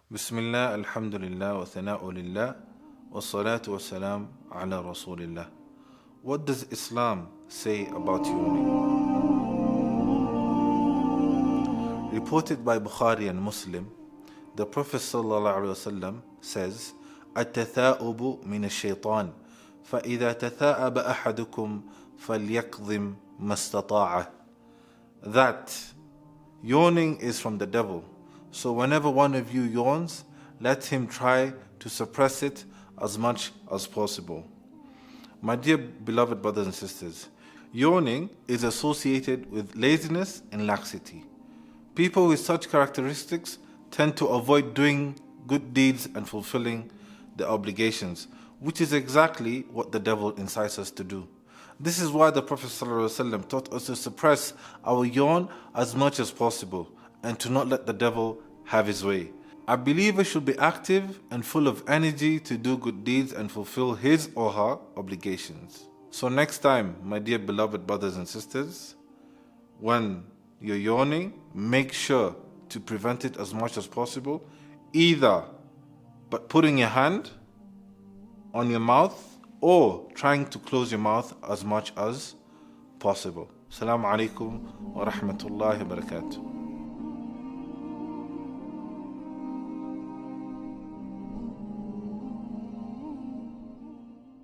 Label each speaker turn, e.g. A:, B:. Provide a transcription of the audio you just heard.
A: Bismillah, alhamdulillah, wa thana'u lillah, wa salatu wa salam ala rasulillah. What does Islam say about yawning? Reported by Bukhari and Muslim, the Prophet ﷺ says, التثاؤب من الشيطان فإذا تثاءب أحدكم فليكظم ما استطاع. That yawning is from the devil. So whenever one of you yawns, let him try to suppress it as much as possible. My dear beloved brothers and sisters, yawning is associated with laziness and laxity. People with such characteristics tend to avoid doing good deeds and fulfilling their obligations, which is exactly what the devil incites us to do. This is why the Prophet ﷺ taught us to suppress our yawn as much as possible and to not let the devil have his way. A believer should be active and full of energy to do good deeds and fulfill his or her obligations. So next time, my dear beloved brothers and sisters, when you're yawning, make sure to prevent it as much as possible, either by putting your hand on your mouth or trying to close your mouth as much as possible. Assalamu alaikum wa rahmatullahi wa barakatuh.